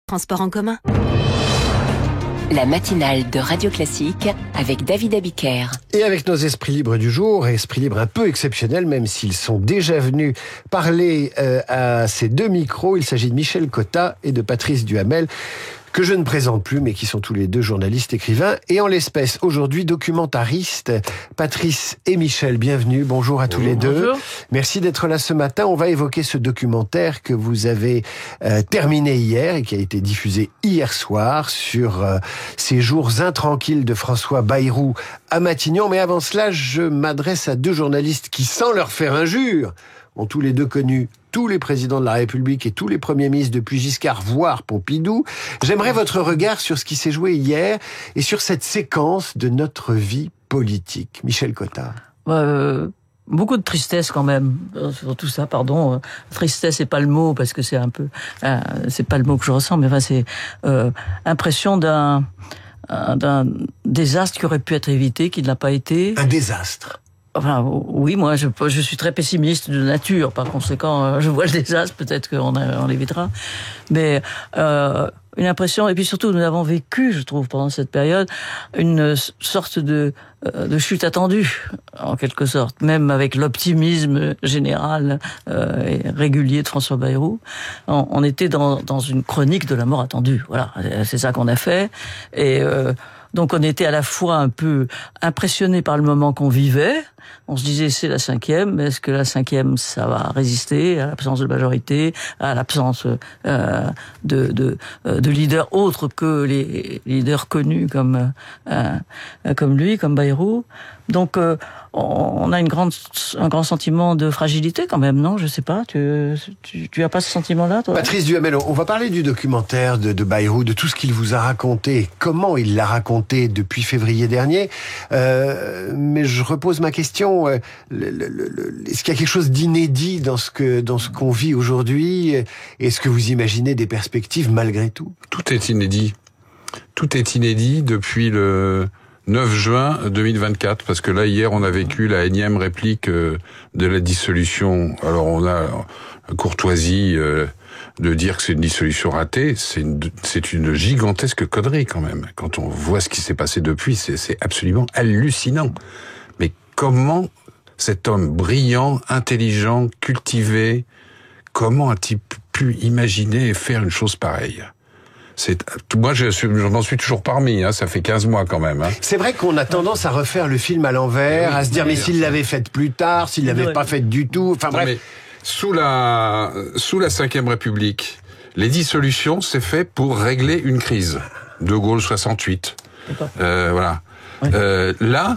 Transport en commun. La matinale de Radio Classique avec David Abiker. Et avec nos esprits libres du jour, esprits libres un peu exceptionnels, même s'ils sont déjà venus parler à ces deux micros. Il s'agit de Michel Cotta et de Patrice Duhamel, que je ne présente plus, mais qui sont tous les deux journalistes, écrivains, et en l'espèce, aujourd'hui, documentaristes. Patrice et Michel, bienvenue. Bonjour à tous les deux. Bonjour. Merci d'être là ce matin. On va évoquer ce documentaire que vous avez terminé hier et qui a été diffusé hier soir sur ces jours intranquilles de François Bayrou à Matignon. Mais avant cela, je m'adresse à deux journalistes qui, sans leur faire injure, ont tous les deux connu tous les présidents de la République et tous les premiers ministres depuis Giscard, voire Pompidou. J'aimerais votre regard sur ce qui s'est joué hier et sur cette séquence de notre vie politique. Michel Cotta. Beaucoup de tristesse quand même sur tout ça, pardon. Tristesse, c'est pas le mot parce que c'est un peu, c'est pas le mot que je ressens, mais enfin c'est impression d'un désastre qui aurait pu être évité, qui ne l'a pas été. Un désastre. Enfin, oui, moi, je suis très pessimiste de nature. Par conséquent, je vois le désastre. Peut-être on l'évitera. Mais une impression. Et puis surtout, nous avons vécu, je trouve, pendant cette période, une sorte de chute attendue, en quelque sorte. Même avec l'optimisme général et régulier de François Bayrou, on était dans une chronique de la mort attendue. Voilà, c'est ça qu'on a fait. Et donc on était à la fois un peu impressionné par le moment qu'on vivait. On se disait c'est la cinquième, mais est-ce que la cinquième ça va résister à l'absence de majorité, à l'absence de leaders autres que les leaders connus comme lui, comme Bayrou. Donc on a un grand sentiment de fragilité quand même, non? Je sais pas. Tu as pas ce sentiment-là, toi? Patrice Duhamel, on va parler du documentaire de Bayrou, de tout ce qu'il vous a raconté, comment il l'a raconté depuis février dernier. Mais je repose ma question. Est-ce qu'il y a quelque chose d'inédit dans ce qu'on vit aujourd'hui? Est-ce que vous imaginez des perspectives malgré tout? Tout est inédit. Tout est inédit depuis le 9 juin 2024, parce que là, hier, on a vécu la énième réplique de la dissolution. Alors, on a la courtoisie de dire que c'est une dissolution ratée. C'est une gigantesque connerie, quand même. Quand on voit ce qui s'est passé depuis, c'est absolument hallucinant. Mais comment cet homme brillant, intelligent, cultivé, comment a-t-il pu imaginer et faire une chose pareille? Moi, je m'en suis toujours parmi, ça fait 15 mois quand même. C'est vrai qu'on a tendance à refaire le film à l'envers, à se dire, mais s'il l'avait fait plus tard, s'il l'avait pas fait du tout, enfin bref. Mais sous la Ve République, les dissolutions, c'est fait pour régler une crise. De Gaulle 68. Voilà. Oui. Là,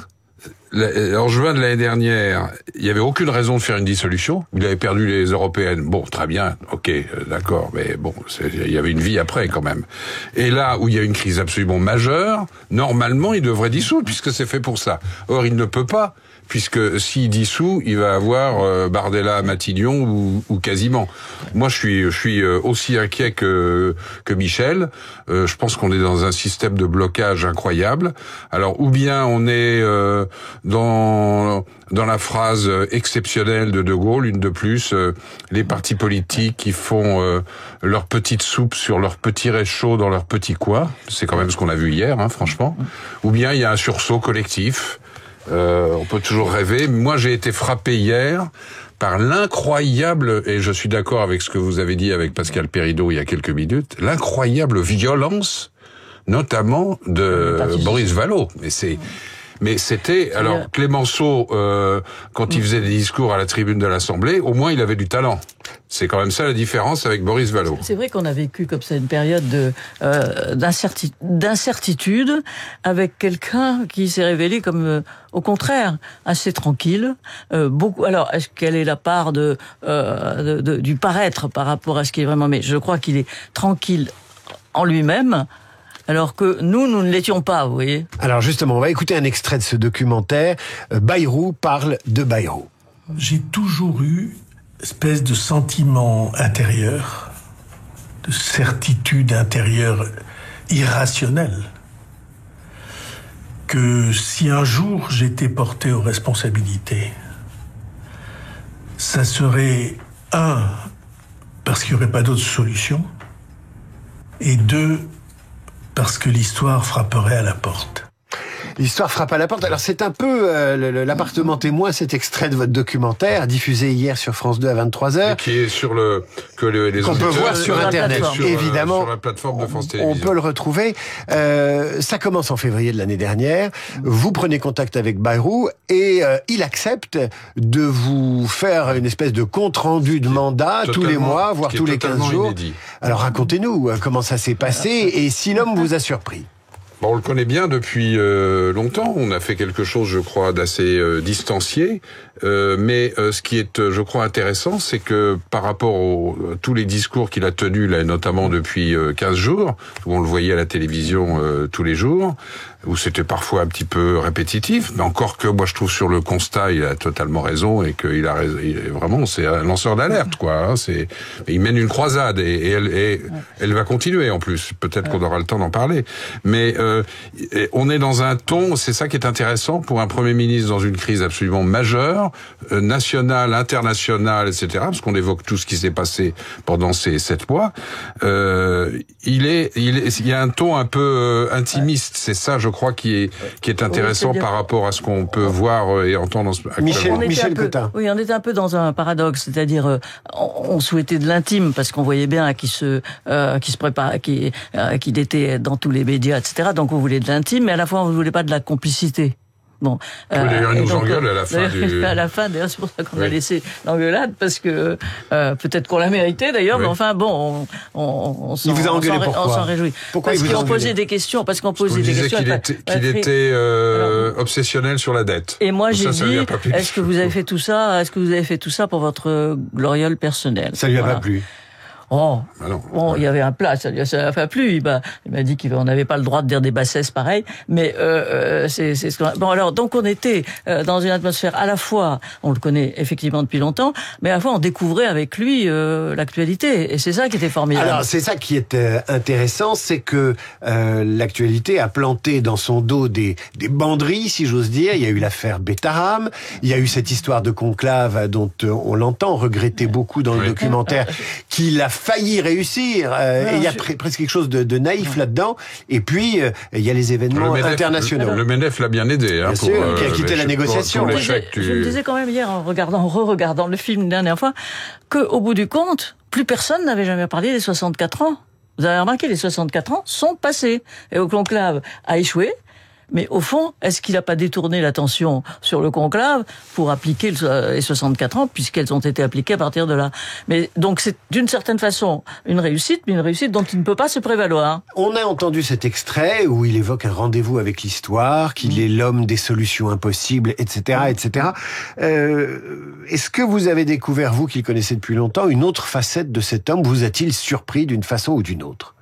en juin de l'année dernière, il n'y avait aucune raison de faire une dissolution. Il avait perdu les européennes. Bon, très bien, ok, d'accord, mais bon, il y avait une vie après quand même. Et là où il y a une crise absolument majeure, normalement, il devrait dissoudre puisque c'est fait pour ça. Or, il ne peut pas, puisque s'il dissout, il va avoir Bardella à Matignon ou quasiment. Moi, je suis aussi inquiet que Michel. Je pense qu'on est dans un système de blocage incroyable. Alors, ou bien on est dans la phrase exceptionnelle de Gaulle, une de plus, les partis politiques qui font leur petite soupe sur leur petit réchaud dans leur petit coin. C'est quand même ce qu'on a vu hier, franchement. Ou bien il y a un sursaut collectif. On peut toujours rêver. Moi, j'ai été frappé hier par l'incroyable, et je suis d'accord avec ce que vous avez dit avec Pascal Perrineau il y a quelques minutes, l'incroyable violence, notamment de Boris Vallaud. Mais c'était, alors Clémenceau, quand il faisait des discours à la tribune de l'Assemblée, au moins il avait du talent. C'est quand même ça la différence avec Boris Vallaud. C'est vrai qu'on a vécu comme ça une période d'incertitude avec quelqu'un qui s'est révélé comme, au contraire, assez tranquille. Alors, quelle est la part du paraître par rapport à ce qui est vraiment? Mais je crois qu'il est tranquille en lui-même. Alors que nous ne l'étions pas, vous voyez. Alors justement, on va écouter un extrait de ce documentaire. Bayrou parle de Bayrou. J'ai toujours eu une espèce de sentiment intérieur, de certitude intérieure irrationnelle, que si un jour j'étais porté aux responsabilités, ça serait parce qu'il n'y aurait pas d'autre solution, Et 2, parce que l'histoire frapperait à la porte. L'histoire frappe à la porte. Alors c'est un peu l'appartement témoin, cet extrait de votre documentaire diffusé hier sur France 2 à 23h. Et qui est sur les qu'on peut voir sur Internet, évidemment. Sur la plateforme de France Télévisions. On peut le retrouver. Ça commence en février de l'année dernière. Vous prenez contact avec Bayrou et il accepte de vous faire une espèce de compte-rendu de mandat tous les mois, voire tous les 15 jours. Inédit. Alors racontez-nous comment ça s'est passé et si l'homme vous a surpris. Bon, on le connaît bien depuis longtemps. On a fait quelque chose, je crois, d'assez distancié. Mais ce qui est, je crois, intéressant, c'est que par rapport à tous les discours qu'il a tenus, là, notamment depuis 15 jours, où on le voyait à la télévision tous les jours, où c'était parfois un petit peu répétitif, mais encore que moi je trouve sur le constat il a totalement raison et qu'il a vraiment c'est un lanceur d'alerte quoi. Hein, il mène une croisade et elle va continuer en plus. Peut-être qu'on aura le temps d'en parler. Mais on est dans un ton, c'est ça qui est intéressant pour un Premier ministre dans une crise absolument majeure, nationale, internationale, etc. Parce qu'on évoque tout ce qui s'est passé pendant ces 7 mois. Il y a un ton un peu intimiste. C'est ça, je crois, qui est intéressant par rapport à ce qu'on peut voir et entendre actuellement. Michel Cotin. Oui, on était un peu dans un paradoxe, c'est-à-dire on souhaitait de l'intime parce qu'on voyait bien qu'il se préparait, qu'il était dans tous les médias, etc. Donc on voulait de l'intime, mais à la fois on ne voulait pas de la complicité. Bon. D'ailleurs, il nous engueule à la fin du... À la fin, d'ailleurs, c'est pour ça qu'on a laissé l'engueulade, parce que peut-être qu'on l'a mérité d'ailleurs, mais enfin bon, on s'en réjouit. Pourquoi parce il vous qu'on posait des questions, parce qu'on posait des questions. Qu'il était obsessionnel sur la dette. Et moi j'ai dit, est-ce que vous avez fait tout ça pour votre gloriole personnelle? Ça lui a pas plu. Oh, bon, il y avait un plat, ça lui a pas plu. Il m'a dit qu'on n'avait pas le droit de dire des bassesses pareilles, mais c'est ce qu'on a... Bon, alors donc on était dans une atmosphère à la fois, on le connaît effectivement depuis longtemps, mais à la fois on découvrait avec lui l'actualité, et c'est ça qui était formidable. Alors c'est ça qui est intéressant, c'est que l'actualité a planté dans son dos des banderies, si j'ose dire. Il y a eu l'affaire Betaram, il y a eu cette histoire de conclave dont on l'entend regretter beaucoup dans le documentaire, qu'il a failli réussir. Et il y a presque quelque chose de naïf là-dedans. Et puis, il y a les événements internationaux. Le MEDEF l'a bien aidé. Bien sûr, qui a quitté la négociation. Je me disais quand même hier, en re-regardant le film la dernière fois, qu'au bout du compte, plus personne n'avait jamais parlé des 64 ans. Vous avez remarqué, les 64 ans sont passés. Et au conclave a échoué. Mais au fond, est-ce qu'il n'a pas détourné l'attention sur le conclave pour appliquer les 64 ans, puisqu'elles ont été appliquées à partir de là? Mais donc c'est d'une certaine façon une réussite, mais une réussite dont il ne peut pas se prévaloir. On a entendu cet extrait où il évoque un rendez-vous avec l'histoire, qu'il est l'homme des solutions impossibles, etc., etc. Est-ce que vous avez découvert, vous qui le connaissez depuis longtemps, une autre facette de cet homme? Vous a-t-il surpris d'une façon ou d'une autre?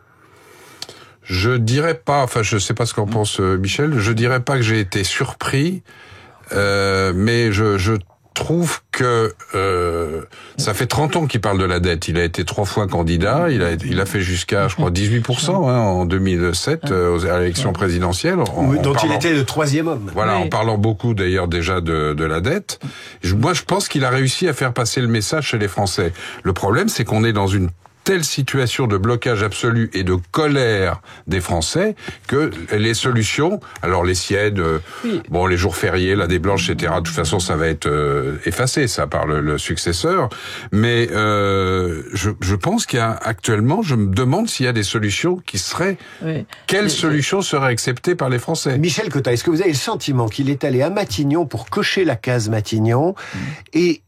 Je dirais pas, enfin je sais pas ce qu'en pense Michel, je dirais pas que j'ai été surpris, mais je trouve que ça fait 30 ans qu'il parle de la dette. Il a été 3 fois candidat, il a fait jusqu'à, je crois, 18% en 2007 à l'élection présidentielle. Donc il était le 3e homme. Voilà, en parlant beaucoup d'ailleurs déjà de la dette. Moi je pense qu'il a réussi à faire passer le message chez les Français. Le problème c'est qu'on est dans une telle situation de blocage absolu et de colère des Français que les solutions, alors les siennes, bon, les jours fériés, la des blanches, etc., de toute façon, ça va être effacé, ça, par le successeur. Mais je pense qu'il y a actuellement, je me demande s'il y a des solutions qui seraient... Quelles solutions seraient acceptées par les Français? Michel Cotin, est-ce que vous avez le sentiment qu'il est allé à Matignon pour cocher la case Matignon et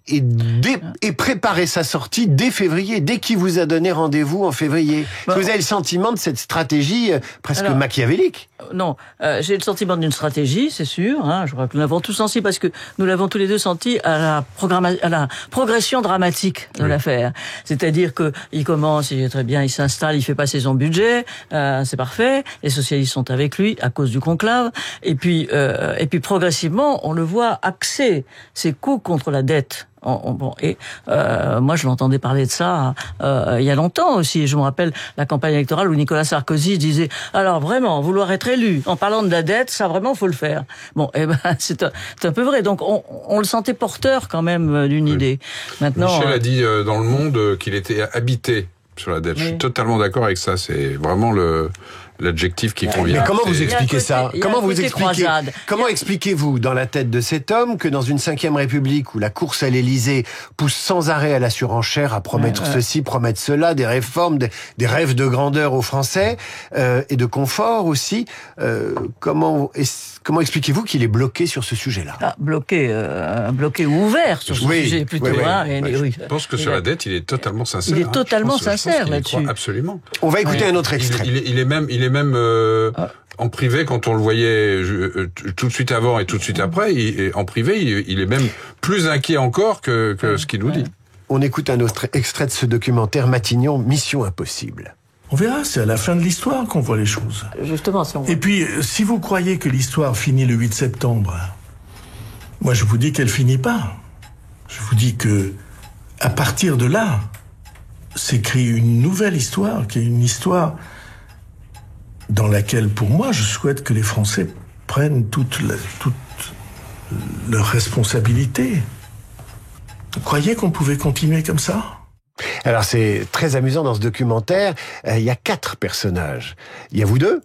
préparer sa sortie dès février, dès qu'il vous a donné rendez-vous en février? Est-ce que vous avez le sentiment de cette stratégie presque machiavélique? Non, j'ai le sentiment d'une stratégie, c'est sûr. Hein, je crois que nous l'avons tous senti parce que nous l'avons tous les deux senti à la progression dramatique de l'affaire. C'est-à-dire que il commence, il est très bien, il s'installe, il fait passer son budget, c'est parfait. Les socialistes sont avec lui à cause du conclave. Et puis progressivement, on le voit axer ses coups contre la dette. Moi je l'entendais parler de ça il y a longtemps aussi. Je me rappelle la campagne électorale où Nicolas Sarkozy disait alors vraiment vouloir être élu en parlant de la dette, ça vraiment faut le faire. Bon, c'est un peu vrai. Donc on le sentait porteur quand même d'une idée. Maintenant Michel a dit dans Le Monde qu'il était habité sur la dette. Oui. Je suis totalement d'accord avec ça. C'est vraiment l'adjectif qui convient. Mais comment vous C'est- expliquez ça? Comment expliquez-vous dans la tête de cet homme que dans une 5e République où la course à l'Élysée pousse sans arrêt à la surenchère, à promettre ceci, promettre cela, des réformes, des rêves de grandeur aux Français et de confort aussi, comment expliquez-vous qu'il est bloqué sur ce sujet-là? Bloqué ou ouvert sur ce sujet plutôt. Je pense que sur la dette, il est totalement sincère. Il est totalement sincère là-dessus. Absolument. On va écouter un autre extrait. Il est même en privé, quand on le voyait tout de suite avant et tout de suite après, en privé, il est même plus inquiet encore que ce qu'il nous dit. On écoute un autre extrait de ce documentaire Matignon, Mission Impossible. On verra, c'est à la fin de l'histoire qu'on voit les choses. Justement, si on voit. Et puis, si vous croyez que l'histoire finit le 8 septembre, moi je vous dis qu'elle finit pas. Je vous dis que, à partir de là, s'écrit une nouvelle histoire, qui est une histoire dans laquelle, pour moi, je souhaite que les Français prennent toutes leurs responsabilités. Vous croyez qu'on pouvait continuer comme ça ? Alors c'est très amusant dans ce documentaire, il y a 4 personnages. Il y a vous deux,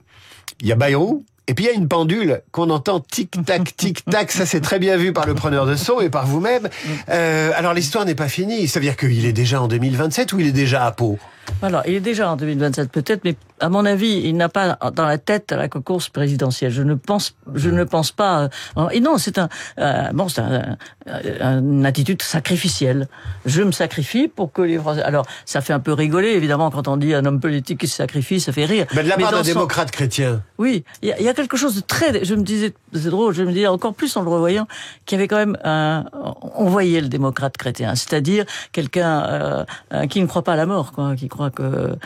il y a Bayrou, et puis il y a une pendule qu'on entend tic-tac, tic-tac, ça c'est très bien vu par le preneur de son et par vous-même. Alors l'histoire n'est pas finie, ça veut dire qu'il est déjà en 2027 ou il est déjà à Pau ? Alors, il est déjà en 2027 peut-être, mais à mon avis, il n'a pas dans la tête la course présidentielle. Je ne pense pas. Et non, c'est une attitude sacrificielle. Je me sacrifie pour que les Français. Alors, ça fait un peu rigoler, évidemment, quand on dit un homme politique qui se sacrifie, ça fait rire. Mais de la part d'un démocrate chrétien. Oui, il y a quelque chose de très. Je me disais, c'est drôle. Je me disais encore plus en le revoyant qu'il y avait quand même on voyait le démocrate chrétien, c'est-à-dire quelqu'un qui ne croit pas à la mort, quoi, qui croit que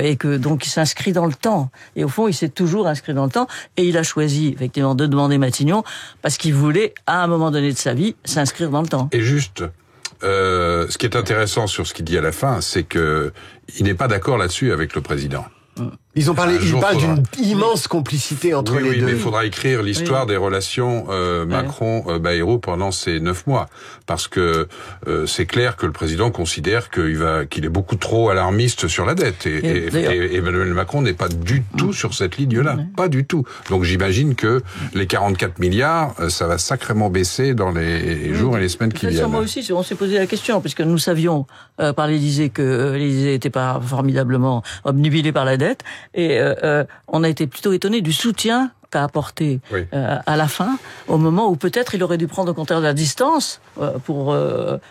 et que donc il s'inscrit dans le temps. Et au fond, il s'est toujours inscrit dans le temps. Et il a choisi effectivement de demander Matignon parce qu'il voulait, à un moment donné de sa vie, s'inscrire dans le temps. Et juste, ce qui est intéressant sur ce qu'il dit à la fin, c'est que il n'est pas d'accord là-dessus avec le président. Ils parlent d'une immense complicité entre les deux. Mais il faudra écrire l'histoire des relations Macron-Bayrou pendant ces 9 mois. Parce que c'est clair que le président considère qu'il est beaucoup trop alarmiste sur la dette. Et Emmanuel Macron n'est pas du tout sur cette ligne-là. Pas du tout. Donc j'imagine que les 44 milliards, ça va sacrément baisser dans les jours et les semaines qui viennent. Moi aussi, on s'est posé la question, puisque nous savions par l'Élysée que l'Élysée n'était pas formidablement obnubilé par la dette. Et on a été plutôt étonnés du soutien qu'a apporté à la fin, au moment où peut-être il aurait dû prendre au contraire de la distance pour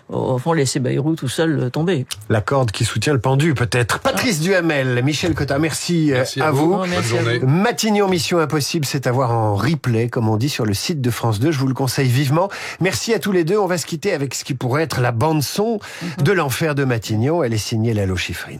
au fond laisser Bayrou tout seul tomber. La corde qui soutient le pendu peut-être. Patrice Duhamel, Michel Cotta, merci à vous. Bonne journée. Matignon, Mission Impossible, c'est à voir en replay, comme on dit, sur le site de France 2. Je vous le conseille vivement. Merci à tous les deux. On va se quitter avec ce qui pourrait être la bande-son de l'enfer de Matignon. Elle est signée Lalo Schifrin.